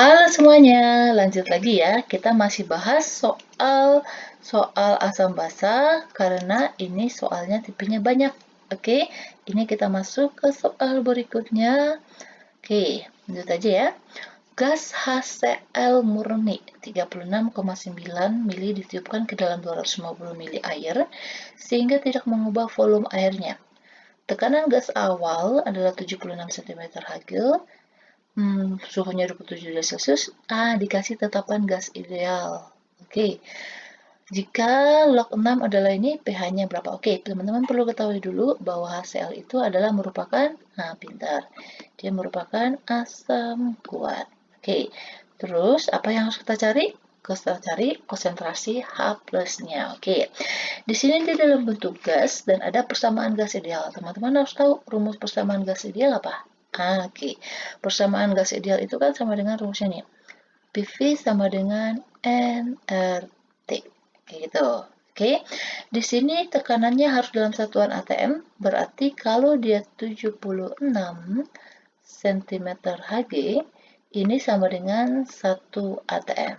Halo semuanya, lanjut lagi ya. Kita masih bahas soal asam basa karena ini soalnya tipenya banyak. Oke, ini kita masuk ke soal berikutnya. Oke, lanjut aja ya. Gas HCl murni 36,9 mili ditiupkan ke dalam 250 mili air sehingga tidak mengubah volume airnya. Tekanan gas awal adalah 76 cm Hg. Suhunya 27 derajat Celcius. Dikasih tetapan gas ideal. Oke. Jika log 6 adalah ini, pH-nya berapa? Oke, teman-teman perlu ketahui dulu bahwa HCl itu adalah merupakan, pintar. Dia merupakan asam kuat. Oke. Terus, apa yang harus kita cari? Kita cari konsentrasi H plusnya. Oke. Di sini di dalam bentuk gas dan ada persamaan gas ideal. Teman-teman harus tahu rumus persamaan gas ideal apa? Oke. Persamaan gas ideal itu kan sama dengan rumusnya nih. PV sama dengan nRT. Kayak gitu. Oke. Di sini tekanannya harus dalam satuan atm, berarti kalau dia 76 cm Hg, ini sama dengan 1 atm.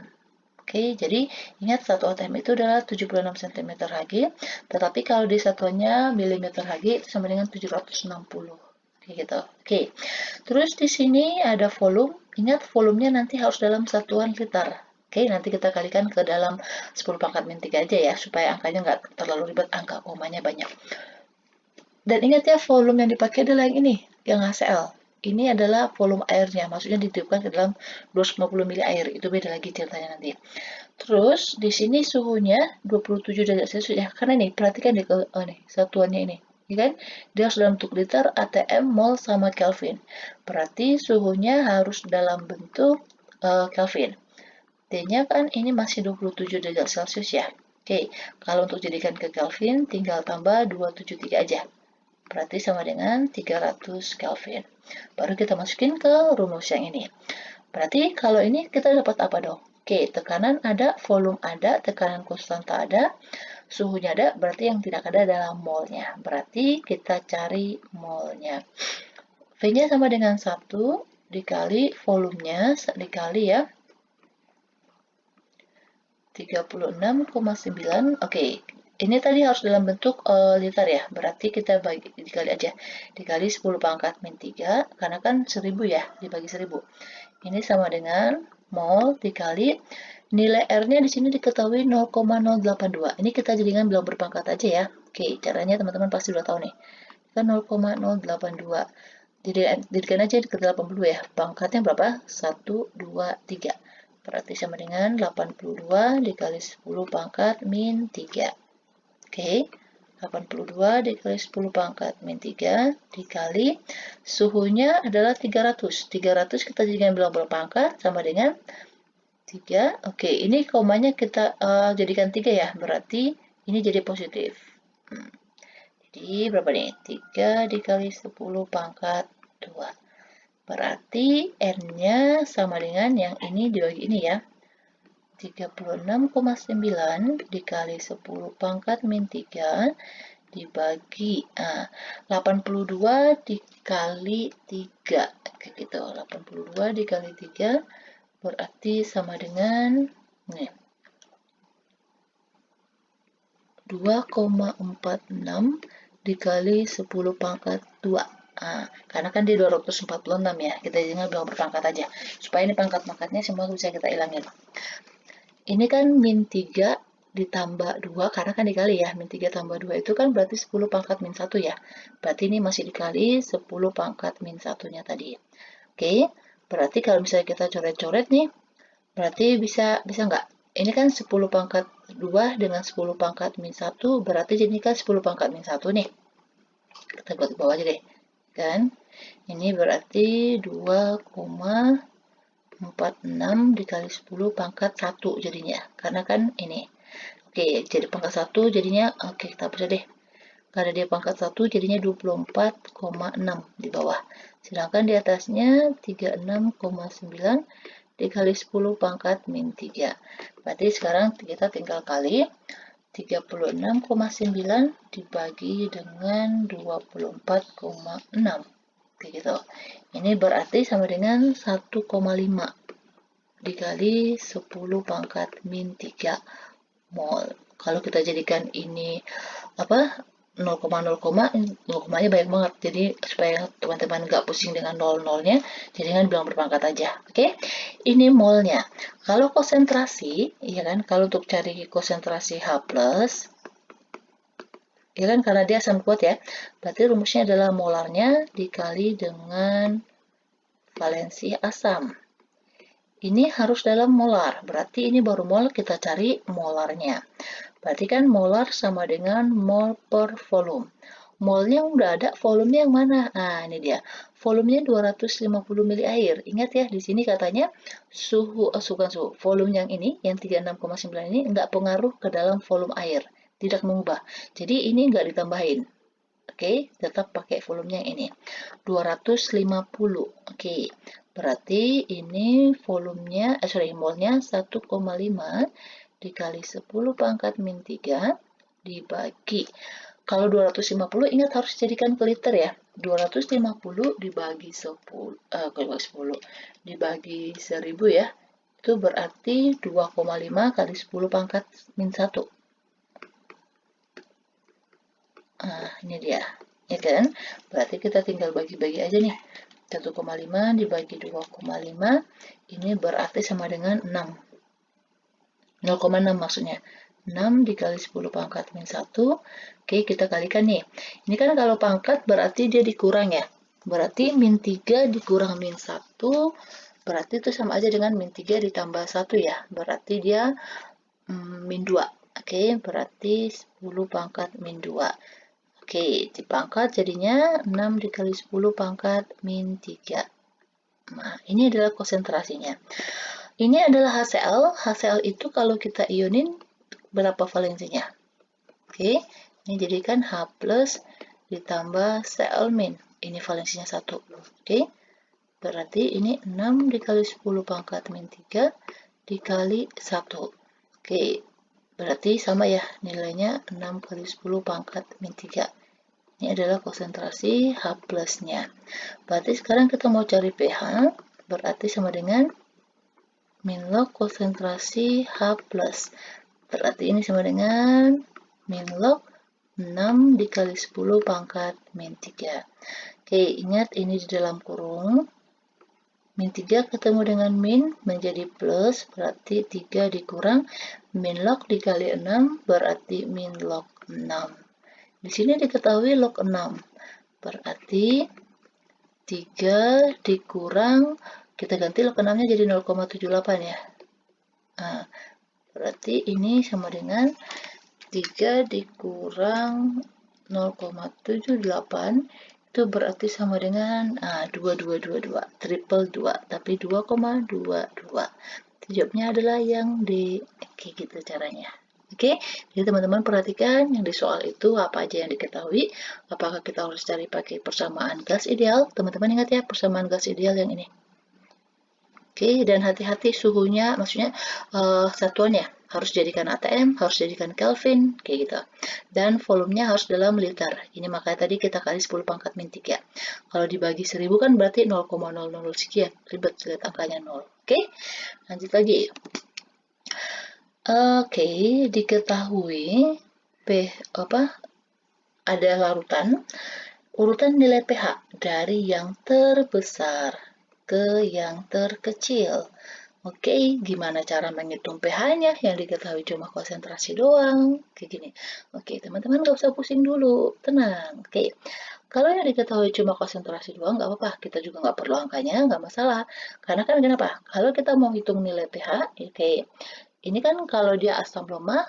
Oke, jadi ingat 1 atm itu adalah 76 cm Hg, tetapi kalau di satuannya milimeter Hg itu sama dengan 760. Kayak gitu. Oke. Terus di sini ada volume. Ingat volumenya nanti harus dalam satuan liter. Oke, nanti kita kalikan ke dalam 10 pangkat min 3 aja ya, supaya angkanya nggak terlalu ribet, angka komanya banyak. Dan ingat ya, volume yang dipakai adalah yang ini, yang HCl. Ini adalah volume airnya, maksudnya ditiupkan ke dalam 250 mili air. Itu beda lagi ceritanya nanti. Terus di sini suhunya 27 derajat Celcius ya. Karena nih, perhatikan deh nih, satuannya ini. Ya kan? Dia harus dalam bentuk liter, atm, mol, sama Kelvin. Berarti suhunya harus dalam bentuk Kelvin. T-nya kan ini masih 27 derajat Celcius ya. Oke, kalau untuk jadikan ke Kelvin, tinggal tambah 273 aja. Berarti sama dengan 300 Kelvin. Baru kita masukin ke rumus yang ini. Berarti kalau ini kita dapat apa dong? Oke, tekanan ada, volume ada, tekanan konstanta ada, suhunya ada, berarti yang tidak ada adalah molnya. Berarti kita cari molnya. V-nya sama dengan 1 dikali volumenya, dikali ya, 36,9. Oke, ini tadi harus dalam bentuk liter ya, berarti kita dikali aja, dikali 10 pangkat min 3, karena kan 1000 ya, dibagi 1000. Ini sama dengan mol dikali nilai R-nya di sini diketahui 0,082. Ini kita jadikan bilang berpangkat aja ya. Oke, caranya teman-teman pasti udah tahu nih. Kan 0,082. Jadikan aja ke 80 ya. Pangkatnya berapa? 1, 2, 3. Berarti sama dengan 82 dikali 10 pangkat min 3. Oke. 82 dikali 10 pangkat min 3 dikali suhunya adalah 300. 300 kita jadikan bilang berpangkat sama dengan 3. Oke, ini komanya kita jadikan 3 ya. Berarti ini jadi positif. Jadi berapa nih? 3 dikali 10 pangkat 2. Berarti N-nya sama dengan yang ini dibagi ini ya. 36,9 dikali 10 pangkat min 3 dibagi 82 dikali 3 kayak gitu. 82 dikali 3 berarti sama dengan nih 2,46 dikali 10 pangkat 2. Karena kan di 246 ya, kita jangan bilang berpangkat aja supaya ini pangkat-pangkatnya semua bisa kita hilangin. Ini kan min 3 ditambah 2, karena kan dikali ya, min 3 tambah 2 itu kan berarti 10 pangkat min 1 ya. Berarti ini masih dikali 10 pangkat min 1-nya tadi. Oke, berarti kalau misalnya kita coret-coret nih, berarti bisa nggak? Ini kan 10 pangkat 2 dengan 10 pangkat min 1, berarti jadi kan 10 pangkat min 1 nih. Kita buat bawah aja deh. Kan? Ini berarti 2,46 dikali 10 pangkat 1 jadinya. Karena kan ini. Oke, jadi pangkat 1 jadinya, oke kita bisa deh. Karena dia pangkat 1 jadinya 24,6 di bawah. Sedangkan di atasnya 36,9 dikali 10 pangkat min 3. Berarti sekarang kita tinggal kali 36,9 dibagi dengan 24,6. Kayak gitu. Ini berarti sama dengan 1,5. dikali 10 pangkat min 3 mol. Kalau kita jadikan ini apa 0,0,nya banyak banget, jadi supaya teman-teman nggak pusing dengan nol-nolnya, jadi kan bilang berpangkat aja. Oke, ini molnya. Kalau konsentrasi, ya kan, kalau untuk cari konsentrasi H+, ya kan, karena dia asam kuat ya, berarti rumusnya adalah molarnya dikali dengan valensi asam. Ini harus dalam molar, berarti ini baru mol, kita cari molarnya. Berarti kan molar sama dengan mol per volume. Molnya udah ada, volumenya yang mana? Nah, ini dia. Volumenya 250 mili air. Ingat ya, di sini katanya volume yang ini, yang 36,9 ini, nggak pengaruh ke dalam volume air. Tidak mengubah. Jadi ini nggak ditambahin. Oke, tetap pakai volumenya ini. 250. Oke, berarti ini volumenya, molnya 1,5 dikali 10 pangkat min 3 dibagi. Kalau 250 ingat harus dijadikan ke liter ya. 250 dibagi 10, dibagi 1000 ya. Itu berarti 2,5 kali 10 pangkat min 1. Nah, ini dia. Ya kan? Berarti kita tinggal bagi-bagi aja nih. 1,5 dibagi 2,5 ini berarti sama dengan 6. 0,6 maksudnya. 6 dikali 10 pangkat min 1. Oke, kita kalikan nih. Ini kan kalau pangkat berarti dia dikurang ya. Berarti min 3 dikurang min 1. Berarti itu sama aja dengan min 3 ditambah 1 ya. Berarti dia min 2. Oke, berarti 10 pangkat min 2. Oke, dipangkat jadinya 6 dikali 10 pangkat min 3. Nah, ini adalah konsentrasinya. Ini adalah HCl. HCl itu kalau kita ionin berapa valensinya? Oke, ini jadikan H plus ditambah Cl min. Ini valensinya 1. Oke, berarti ini 6 dikali 10 pangkat min 3 dikali 1. Oke, berarti sama ya nilainya 6 kali 10 pangkat min 3. Ini adalah konsentrasi H plusnya. Berarti sekarang kita mau cari pH, berarti sama dengan min log konsentrasi H plus. Berarti ini sama dengan min log 6 dikali 10 pangkat min 3. Oke, ingat ini di dalam kurung. Min 3 ketemu dengan min menjadi plus, berarti 3 dikurang. Min log dikali 6 berarti min log 6. Di sini diketahui log 6. Berarti 3 dikurang, kita ganti log 6-nya jadi 0,78 ya. Nah, berarti ini sama dengan 3 dikurang 0,78 itu berarti sama dengan 2222, triple 2, tapi 2,22. Jawabnya adalah yang D. Kayak gitu caranya. Oke, jadi teman-teman perhatikan yang di soal itu apa aja yang diketahui. Apakah kita harus cari pakai persamaan gas ideal? Teman-teman ingat ya, persamaan gas ideal yang ini. Oke, dan hati-hati suhunya, maksudnya satuannya harus jadikan atm, harus jadikan Kelvin, kayak gitu. Dan volumenya harus dalam liter. Ini makanya tadi kita kali 10 pangkat min 3. Kalau dibagi 1000 kan berarti 0,00 sekian. Ribet lihat angkanya 0. Oke, lanjut lagi. Oke, diketahui ada larutan, urutan nilai pH dari yang terbesar ke yang terkecil. Oke, gimana cara menghitung pH-nya? Yang diketahui cuma konsentrasi doang. Kayak gini. Oke, teman-teman nggak usah pusing dulu. Tenang. Oke, kalau yang diketahui cuma konsentrasi doang, nggak apa-apa. Kita juga nggak perlu angkanya, nggak masalah. Karena kan kenapa? Kalau kita mau hitung nilai pH, oke, ini kan kalau dia asam lemah,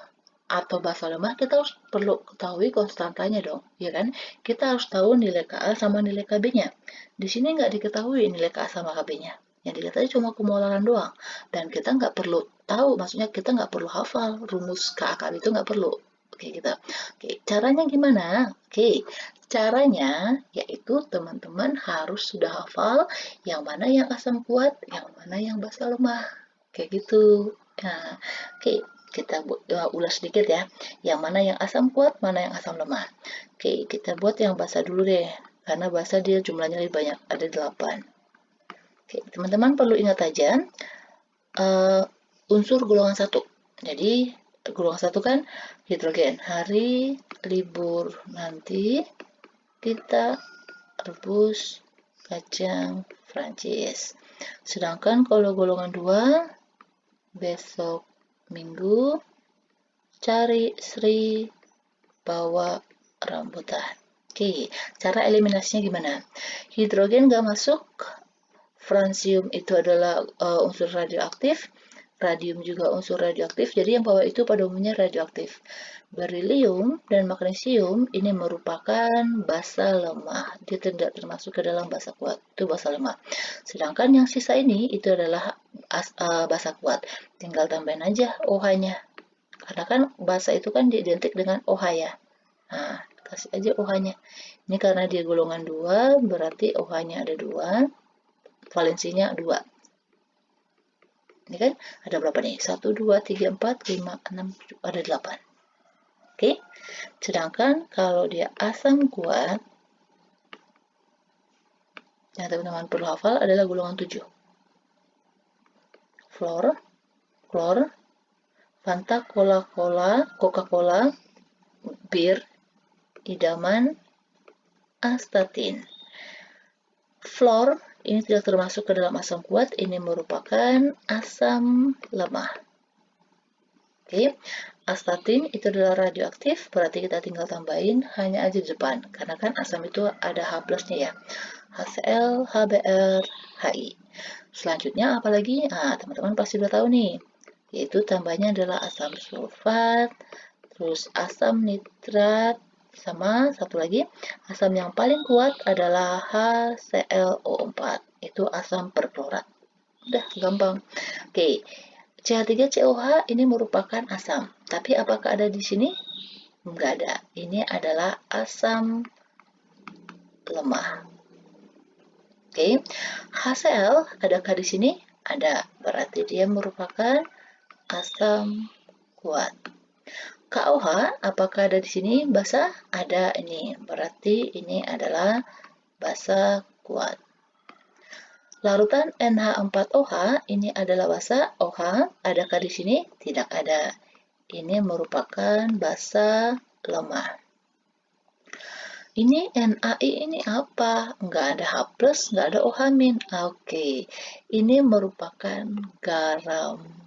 atau basa lemah, kita harus perlu ketahui konstantanya dong, ya kan? Kita harus tahu nilai Ka sama nilai Kb-nya. Di sini nggak diketahui nilai Ka sama Kb-nya. Yang diketahui cuma kumularan doang. Dan kita nggak perlu tahu, maksudnya kita nggak perlu hafal rumus Ka Kb itu nggak perlu. Oke, gitu. Oke, caranya gimana? Oke, caranya yaitu teman-teman harus sudah hafal yang mana yang asam kuat, yang mana yang basa lemah. Kayak gitu. Nah, oke, kita ulas sedikit ya. Yang mana yang asam kuat, mana yang asam lemah. Oke, kita buat yang basa dulu deh. Karena basa dia jumlahnya lebih banyak, ada 8. Oke, teman-teman perlu ingat aja, unsur golongan 1. Jadi, golongan 1 kan hidrogen. Hari libur nanti kita rebus kacang Prancis. Sedangkan kalau golongan 2, besok minggu cari Sri bawa rambutan. Oke, cara eliminasinya gimana? Hidrogen nggak masuk, francium itu adalah unsur radioaktif, radium juga unsur radioaktif, jadi yang bawah itu pada umumnya radioaktif. Berilium dan magnesium ini merupakan basa lemah, dia tidak termasuk ke dalam basa kuat, itu basa lemah. Sedangkan yang sisa ini itu adalah basa kuat, tinggal tambahin aja OH-nya, karena kan basa itu kan identik dengan OH ya. Nah, kasih aja OH-nya. Ini karena dia golongan 2, berarti OH-nya ada 2, valensinya 2. Ini kan ada berapa nih? 1, 2, 3, 4, 5, 6, 7, ada 8. Oke. Sedangkan kalau dia asam kuat, yang teman-teman perlu hafal adalah golongan 7. Fluor, klor, Fanta, Coca-Cola, bir, idaman, astatin. Fluor ini tidak termasuk ke dalam asam kuat, ini merupakan asam lemah. Oke, astatin itu adalah radioaktif, berarti kita tinggal tambahin hanya aja di depan, karena kan asam itu ada H plusnya ya, HCl, HBr, HI. Selanjutnya apalagi? Nah, teman-teman pasti udah tahu nih, yaitu tambahnya adalah asam sulfat, terus asam nitrat, sama satu lagi, asam yang paling kuat adalah HClO4, itu asam perklorat. Udah, gampang. Oke, CH3COH ini merupakan asam, tapi apakah ada di sini? Enggak ada. Ini adalah asam lemah. Oke, HCl adakah di sini? Ada, berarti dia merupakan asam kuat. KOH apakah ada di sini? Basa? Ada ini, berarti ini adalah basa kuat. Larutan NH4OH ini adalah basa OH. Adakah di sini? Tidak ada. Ini merupakan basa lemah. Ini NaI ini apa? Nggak ada H+, nggak ada OH-. Oke, ini merupakan garam.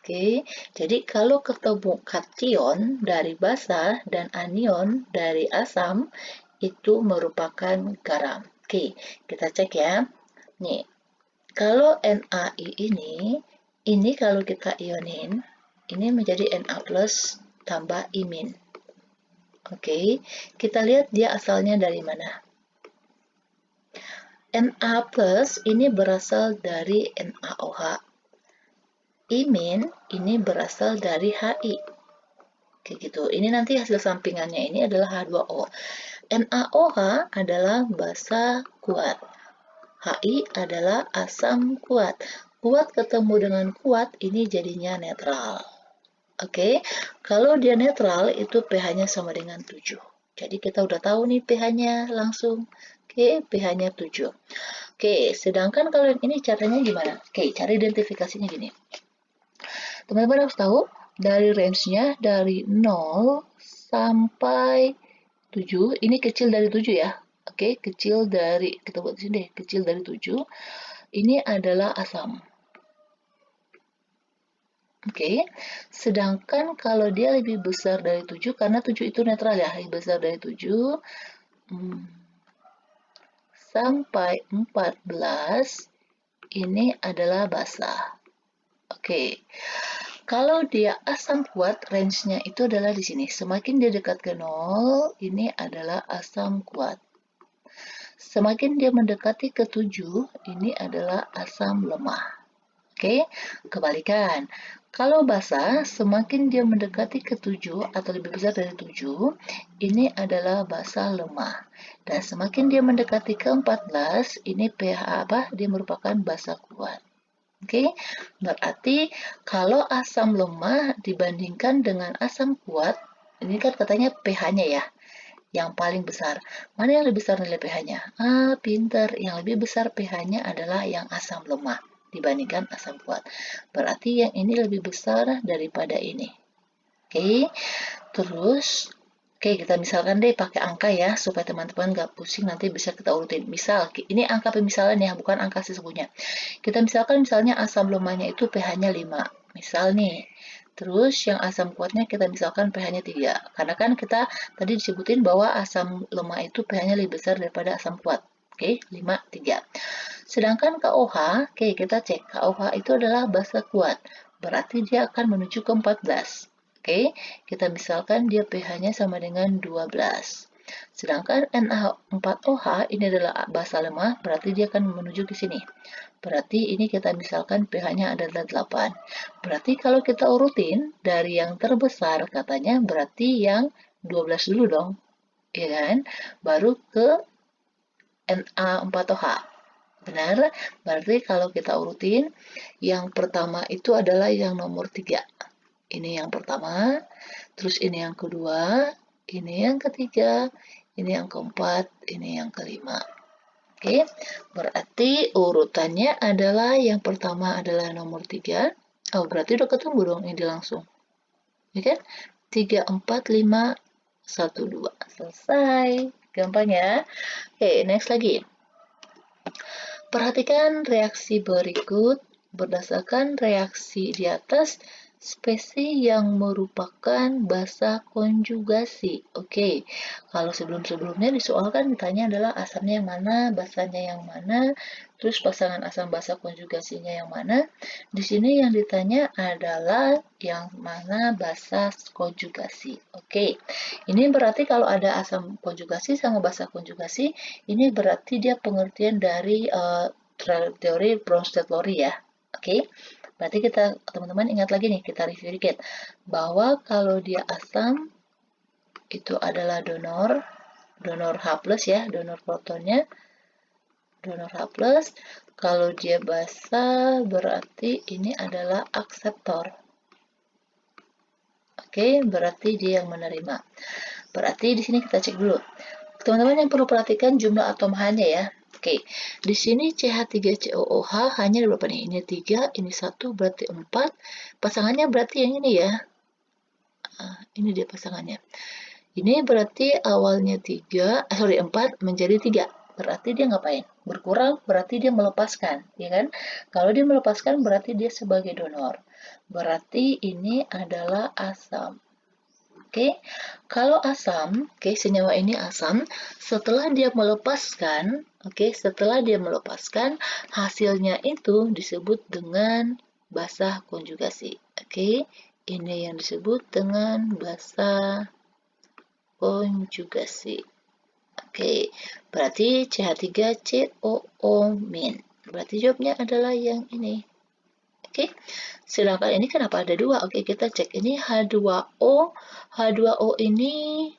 Oke, jadi kalau ketemu kation dari basa dan anion dari asam, itu merupakan garam. Oke, kita cek ya. Nih, kalau NaI ini kalau kita ionin, ini menjadi Na plus tambah imin. Oke, kita lihat dia asalnya dari mana. Na plus ini berasal dari NaOH. Imin ini berasal dari Hi. Kayak gitu. Ini nanti hasil sampingannya ini adalah H2O. NaOH adalah basa kuat. Hi adalah asam kuat. Kuat ketemu dengan kuat, ini jadinya netral. Oke, kalau dia netral, itu pH-nya sama dengan 7. Jadi kita udah tahu nih pH-nya langsung. Oke, pH-nya 7. Oke, sedangkan kalau yang ini caranya gimana? Oke, cara identifikasinya gini. Teman-teman harus tahu, dari range-nya dari 0 sampai 7, ini kecil dari 7 ya. Oke, kecil dari, kita buat di sini deh, kecil dari 7, ini adalah asam. Oke, sedangkan kalau dia lebih besar dari 7, karena 7 itu netral ya, lebih besar dari 7, sampai 14, ini adalah basa. Oke, kalau dia asam kuat, range-nya itu adalah di sini. Semakin dia dekat ke 0, ini adalah asam kuat. Semakin dia mendekati ke 7, ini adalah asam lemah. Oke, kebalikan. Kalau basa, semakin dia mendekati ke 7 atau lebih besar dari 7, ini adalah basa lemah. Dan semakin dia mendekati ke 14, ini pH apa? Dia merupakan basa kuat. Oke, berarti kalau asam lemah dibandingkan dengan asam kuat, ini kan katanya pH-nya ya, yang paling besar. Mana yang lebih besar nilai pH-nya? Pinter. Yang lebih besar pH-nya adalah yang asam lemah. dibandingkan asam kuat. Berarti yang ini lebih besar daripada ini. Oke, terus kita misalkan deh pakai angka ya, supaya teman-teman nggak pusing nanti bisa kita urutin. Misal, ini angka pemisalan ya, bukan angka sesungguhnya. Kita misalnya asam lemahnya itu pH-nya 5. Misal nih, terus yang asam kuatnya kita misalkan pH-nya 3. Karena kan kita tadi disebutin bahwa asam lemah itu pH-nya lebih besar daripada asam kuat. Oke, 5, 3. Sedangkan KOH, kita cek. KOH itu adalah basa kuat. Berarti dia akan menuju ke 14. Kita misalkan dia pH-nya sama dengan 12. Sedangkan NaH4OH ini adalah basa lemah, berarti dia akan menuju ke sini. Berarti ini kita misalkan pH-nya adalah 8. Berarti kalau kita urutin dari yang terbesar katanya berarti yang 12 dulu dong. Ya kan? Baru ke Na4OH. Benar? Berarti kalau kita urutin, yang pertama itu adalah yang nomor 3. Ini yang pertama, terus ini yang kedua, ini yang ketiga, ini yang keempat, ini yang kelima. Oke, berarti urutannya adalah yang pertama adalah nomor 3. Oh, berarti udah ketemu dong ini langsung. Ya kan? 3, 4, 5, 1, 2. Selesai. Gampang ya? Oke, next lagi. Perhatikan reaksi berikut. Berdasarkan reaksi di atas, spesies yang merupakan basa konjugasi. Oke, kalau sebelum-sebelumnya di soal kan ditanya adalah asamnya yang mana, basanya yang mana, terus pasangan asam basa konjugasinya yang mana. Di sini yang ditanya adalah yang mana basa konjugasi. Oke, ini berarti kalau ada asam konjugasi sama basa konjugasi, ini berarti dia pengertian dari teori Bronsted-Lowry ya. Oke, berarti kita teman-teman ingat lagi nih, kita review dikit bahwa kalau dia asam itu adalah donor H+ ya, donor protonnya, donor H+. Kalau dia basa berarti ini adalah akseptor. Oke, berarti dia yang menerima. Berarti di sini kita cek dulu. Teman-teman yang perlu perhatikan jumlah atom H-nya ya. Oke, di sini CH3COOH hanya ada berapa nih? Ini 3, ini 1, berarti 4. Pasangannya berarti yang ini ya. Ini dia pasangannya. Ini berarti awalnya 4 menjadi 3. Berarti dia ngapain? Berkurang, berarti dia melepaskan, ya kan? Kalau dia melepaskan, berarti dia sebagai donor. Berarti ini adalah asam. Oke, kalau asam, senyawa ini asam, setelah dia melepaskan, hasilnya itu disebut dengan basa konjugasi. Oke, ini yang disebut dengan basa konjugasi. Oke, berarti CH3COO-. Berarti jawabnya adalah yang ini. Oke, sedangkan ini kenapa ada 2? Oke, kita cek ini H2O. H2O ini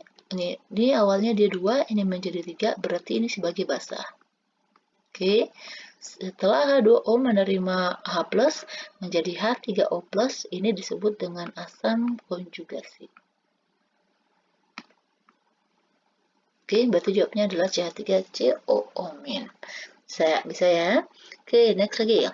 awalnya dia 2, ini menjadi 3, berarti ini sebagai basa. Oke, setelah H2O menerima H+, menjadi H3O+, ini disebut dengan asam konjugasi. Oke, berarti jawabnya adalah CH3COO-. Bisa ya? Oke, next lagi ya.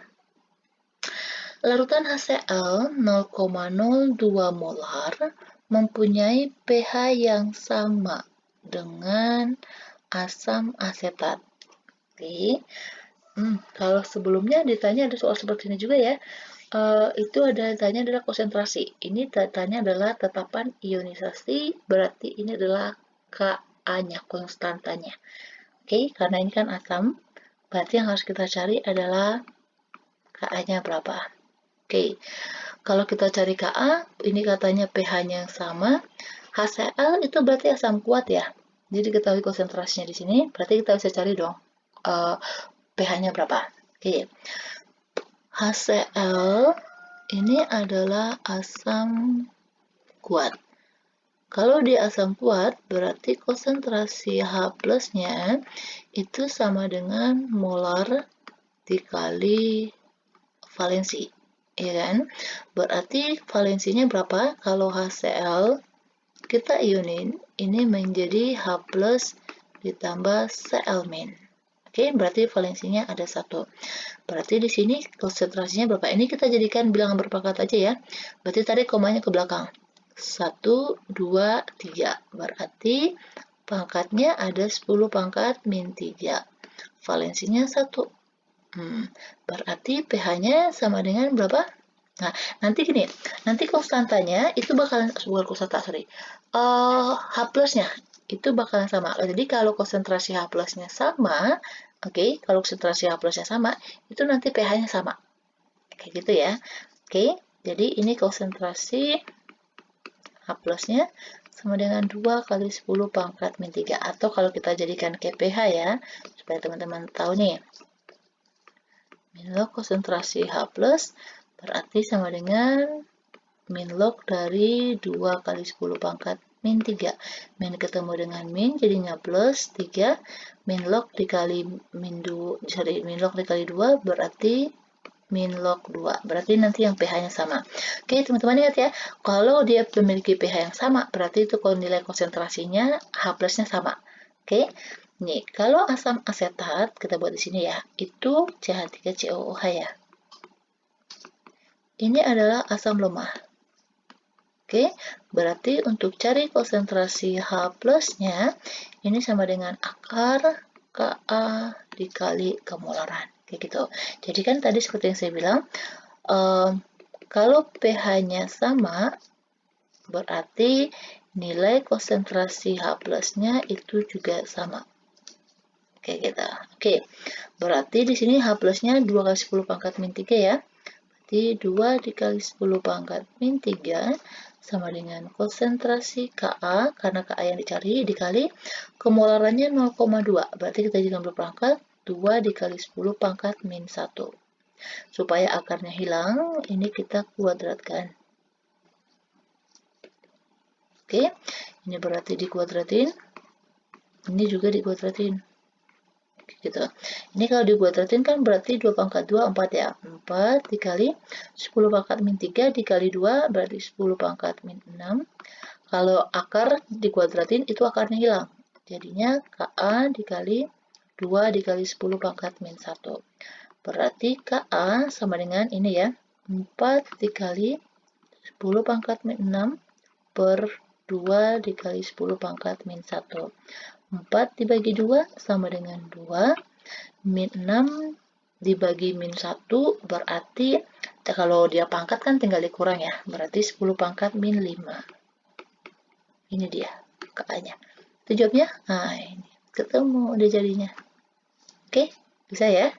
Larutan HCl 0,02 molar mempunyai pH yang sama dengan asam asetat. Oke. Kalau sebelumnya ditanya ada soal seperti ini juga ya. Itu ditanya adalah konsentrasi. Ini datanya adalah tetapan ionisasi, berarti ini adalah Ka-nya, konstantanya. Oke, karena ini kan asam, berarti yang harus kita cari adalah Ka-nya berapa. Oke, kalau kita cari Ka, ini katanya pH-nya yang sama. HCl itu berarti asam kuat ya. Jadi diketahui konsentrasinya di sini, berarti kita bisa cari dong pH-nya berapa. Oke, HCl ini adalah asam kuat. Kalau dia asam kuat, berarti konsentrasi H+-nya itu sama dengan molar dikali valensi. Ya kan? Berarti valensinya berapa? Kalau HCl kita ionin, ini menjadi H+ ditambah Cl-. Oke, berarti valensinya ada 1. Berarti di sini konsentrasinya berapa? Ini kita jadikan bilangan berpangkat aja ya. Berarti tarik komanya ke belakang. 1, 2, 3. Berarti pangkatnya ada 10 pangkat min 3. Valensinya 1. Berarti pH-nya sama dengan berapa? Nah, nanti gini, nanti konstantanya itu bakalan, bukan konstanta, sorry. H plusnya itu bakalan sama. Jadi kalau konsentrasi H plusnya sama, oke, kalau konsentrasi H plusnya sama, itu nanti pH-nya sama. Kayak gitu ya. Oke, jadi ini konsentrasi H plusnya sama dengan 2 kali 10 pangkat min 3. Atau kalau kita jadikan ke pH ya, supaya teman-teman tahu nih. Min log konsentrasi H plus berarti sama dengan min log dari 2 kali 10 pangkat min 3. Min ketemu dengan min jadinya plus 3. Min log dikali min 2, min log dikali 2 berarti min log 2. Berarti nanti yang pH-nya sama. Oke, teman-teman ingat ya, kalau dia memiliki pH yang sama, berarti itu kalau nilai konsentrasinya H plusnya sama. Oke, nih, kalau asam asetat, kita buat di sini ya, itu CH3COOH ya. Ini adalah asam lemah. Oke, berarti untuk cari konsentrasi H plusnya, ini sama dengan akar Ka dikali kemolaran. Kayak gitu. Jadi kan tadi seperti yang saya bilang, kalau pH-nya sama, berarti nilai konsentrasi H plusnya itu juga sama. Kayak gitu. Oke, berarti di sini H plusnya 2 kali 10 pangkat min 3 ya. Berarti 2 dikali 10 pangkat min 3 sama dengan konsentrasi Ka, karena Ka yang dicari, dikali kemolarannya 0,2. Berarti kita jadikan berpangkat 2 dikali 10 pangkat min 1. Supaya akarnya hilang, ini kita kuadratkan. Oke, ini berarti dikuadratin, ini juga dikuadratin. Gitu. Ini kalau dikuadratin kan berarti 2 pangkat 2, 4 ya. 4 dikali 10 pangkat min 3 dikali 2 berarti 10 pangkat min 6. Kalau akar dikuadratin itu akarnya hilang. Jadinya Ka dikali 2 dikali 10 pangkat min 1. Berarti Ka sama dengan ini ya. 4 dikali 10 pangkat min 6 per 2 dikali 10 pangkat min 1. 4 dibagi 2 sama dengan 2. Min 6 dibagi min 1 berarti kalau dia pangkat kan tinggal dikurang ya. Berarti 10 pangkat min 5. Ini dia Ka-nya. Itu jawabnya. Nah, ini ketemu dia jadinya. Oke, bisa ya.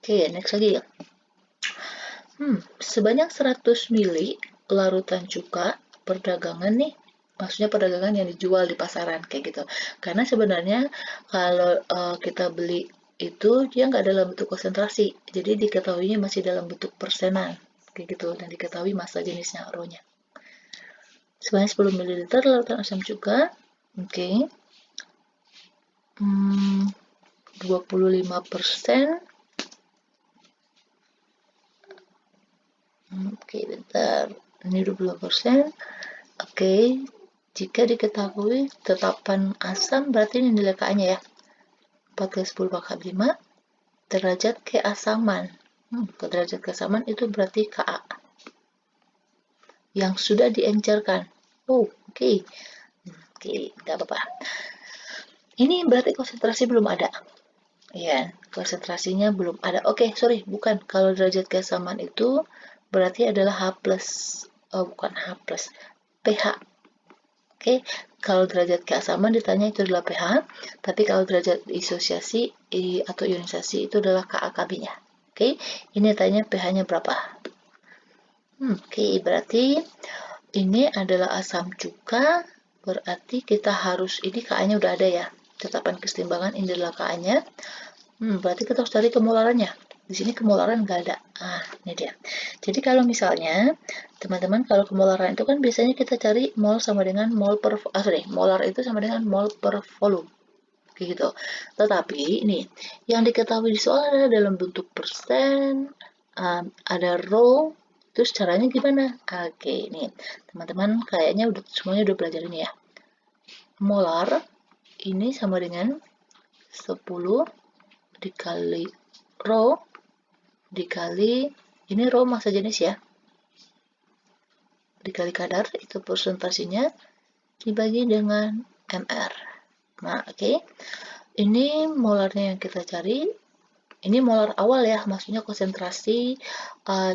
Oke, next lagi. Sebanyak 100 mili larutan cuka perdagangan nih. Maksudnya perdagangan yang dijual di pasaran kayak gitu. Karena sebenarnya kalau kita beli itu dia nggak dalam bentuk konsentrasi, jadi diketahuinya masih dalam bentuk persenan kayak gitu, dan diketahui massa jenisnya rho-nya. Sebanyak 10 ml larutan asam cuka. Oke. 25%. Oke, bentar. Ini 25%. Oke. Jika diketahui tetapan asam, berarti ini nilai Ka-nya ya. 4 kali 10 pangkat 5 derajat keasaman. Derajat keasaman itu berarti Ka yang sudah diencerkan. Oh, oke. Oke, nggak apa-apa. Ini berarti konsentrasi belum ada. Ya, konsentrasinya belum ada. Oke, sorry, bukan. Kalau derajat keasaman itu berarti adalah H+. Oh, bukan H+. pH. Oke, kalau derajat keasaman ditanya itu adalah pH, tapi kalau derajat disosiasi atau ionisasi itu adalah Ka-Kb-nya. Oke, ini tanya pH-nya berapa. Oke, berarti ini adalah asam cuka, berarti kita harus, ini Ka-nya udah ada ya, tetapan kesetimbangan ini adalah Ka-nya, berarti kita harus cari kemolarannya. Di sini kemolaran nggak ada. Ini dia. Jadi kalau misalnya, teman-teman, kalau kemolaran itu kan biasanya kita cari mol sama dengan mol per, molar itu sama dengan mol per volume. Kayak gitu. Tetapi, ini, yang diketahui di soal adalah dalam bentuk persen, ada row, terus caranya gimana? Oke, ini, teman-teman kayaknya semuanya udah belajar ini ya. Molar, ini sama dengan 10 dikali rho dikali, ini rho massa jenis ya, dikali kadar, itu persentasenya, dibagi dengan mR. Nah, oke. Ini molarnya yang kita cari. Ini molar awal ya, maksudnya konsentrasi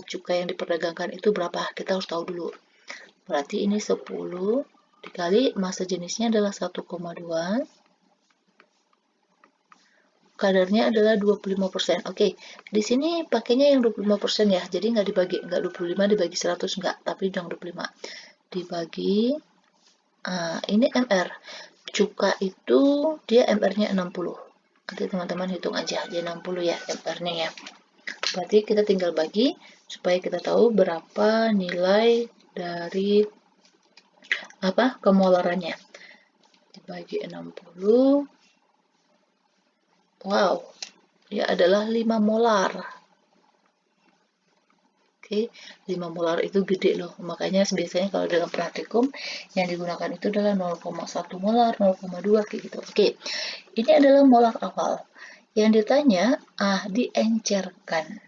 cuka yang diperdagangkan itu berapa. Kita harus tahu dulu. Berarti ini 10 dikali massa jenisnya adalah 1,2. Kadarnya adalah 25%. Oke, di sini pakainya yang 25% ya. Jadi nggak dibagi, nggak 25 dibagi 100, nggak. Tapi yang 25. Dibagi, ini MR. Cuka itu dia MR-nya 60. Nanti teman-teman hitung aja, dia 60 ya MR-nya ya. Berarti kita tinggal bagi supaya kita tahu berapa nilai dari kemolarannya. Dibagi 60. Wow, dia adalah 5 molar. Oke, 5 molar itu gede loh. Makanya biasanya kalau dalam praktikum yang digunakan itu adalah 0,1 molar, 0,2 kayak gitu. Oke, ini adalah molar awal. Yang ditanya, diencerkan.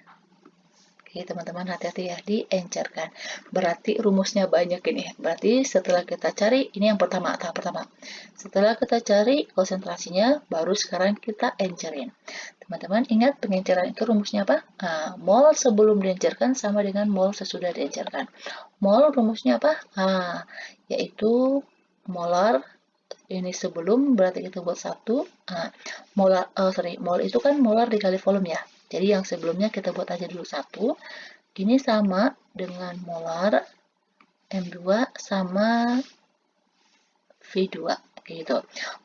Oke, teman-teman hati-hati ya, diencerkan. Berarti rumusnya banyak ini. Berarti setelah kita cari, ini yang pertama, tahap pertama. Setelah kita cari konsentrasinya, baru sekarang kita encerin. Teman-teman ingat pengenceran itu rumusnya apa? Mol sebelum diencerkan sama dengan mol sesudah diencerkan. Mol rumusnya apa? Yaitu molar ini sebelum, berarti kita buat 1. Mol itu kan molar dikali volume ya. Jadi yang sebelumnya kita buat aja dulu 1. Ini sama dengan molar M2 sama V2. Gitu.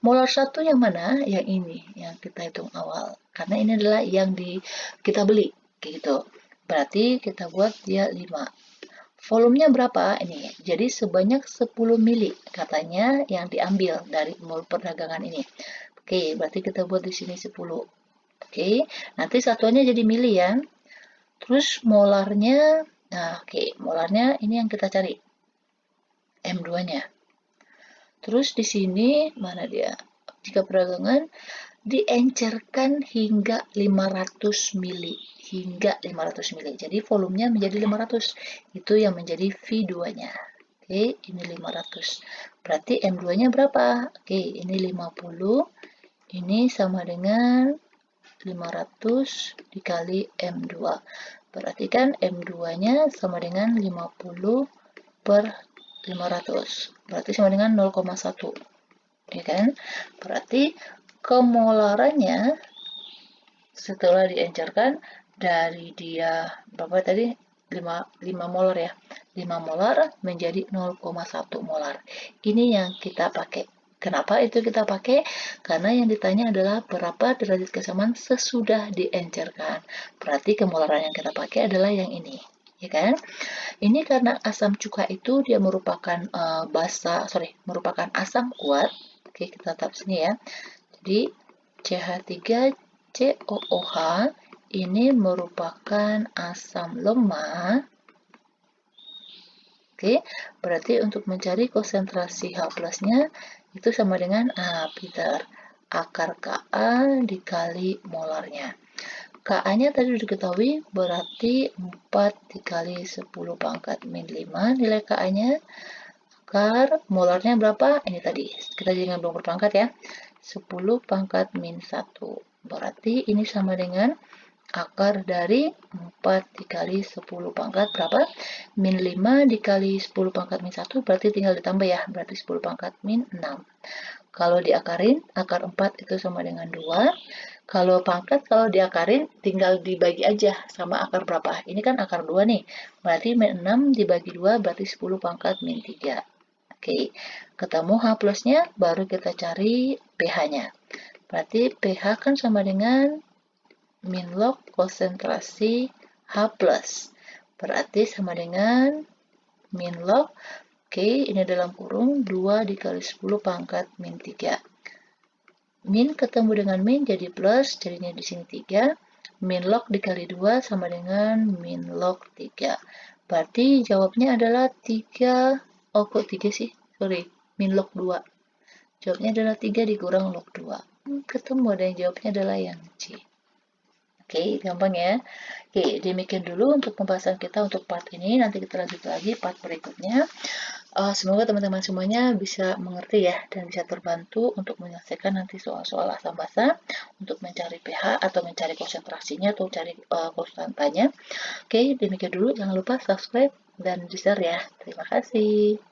Molar 1 yang mana? Yang ini, yang kita hitung awal. Karena ini adalah yang kita beli. Gitu. Berarti kita buat dia 5. Volumenya berapa? Ini. Jadi sebanyak 10 mili katanya yang diambil dari mol perdagangan ini. Oke, berarti kita buat di sini 10. Oke, nanti satuannya jadi mili ya. Terus molarnya, molarnya ini yang kita cari. M2-nya. Terus di sini, mana dia? Jika perdagangan, diencerkan hingga 500 mili. Hingga 500 mili. Jadi volumenya menjadi 500. Itu yang menjadi V2-nya. Oke, ini 500. Berarti M2-nya berapa? Oke, ini 50. Ini sama dengan 500 dikali M2. Berarti kan M2-nya sama dengan 50 per 500. Berarti sama dengan 0,1. Ya kan? Berarti kemolarannya setelah diencerkan dari dia berapa tadi? 5 molar ya. 5 molar menjadi 0,1 molar. Ini yang kita pakai. Kenapa itu kita pakai? Karena yang ditanya adalah berapa derajat kesamaan sesudah diencerkan. Berarti kemolaran yang kita pakai adalah yang ini, ya kan? Ini karena asam cuka itu dia merupakan merupakan asam kuat. Oke, kita tetap sini ya. Jadi CH3COOH ini merupakan asam lemah. Oke, berarti untuk mencari konsentrasi H plusnya itu sama dengan Peter, akar Ka dikali molarnya. Ka-nya tadi sudah diketahui, berarti 4 dikali 10 pangkat min 5 nilai Ka-nya. Akar molarnya berapa? Ini tadi, kita jangan belum berpangkat ya. 10 pangkat min 1. Berarti ini sama dengan akar dari 4 dikali 10 pangkat berapa? Min 5 dikali 10 pangkat min 1, berarti tinggal ditambah ya, berarti 10 pangkat min 6. Kalau diakarin, akar 4 itu sama dengan 2. Kalau diakarin, tinggal dibagi aja sama akar berapa. Ini kan akar 2 nih, berarti min 6 dibagi 2, berarti 10 pangkat min 3. Oke, ketemu H plusnya, baru kita cari pH-nya. Berarti pH kan sama dengan min log konsentrasi H+. Berarti sama dengan min log, oke, ini dalam kurung 2 dikali 10 pangkat min 3. Min ketemu dengan min jadi plus, jadinya di sini 3. Min log dikali 2 sama dengan min log 3. Berarti jawabnya adalah 3, kok 3 sih? Sorry, min log 2. Jawabnya adalah 3 dikurang log 2. Ketemu, dan jawabnya adalah yang C. Oke, gampang ya. Oke, demikian dulu untuk pembahasan kita untuk part ini. Nanti kita lanjut lagi part berikutnya. Semoga teman-teman semuanya bisa mengerti ya dan bisa terbantu untuk menyelesaikan nanti soal-soal asam basa untuk mencari pH atau mencari konsentrasinya atau mencari konstantanya. Oke, demikian dulu. Jangan lupa subscribe dan di share ya. Terima kasih.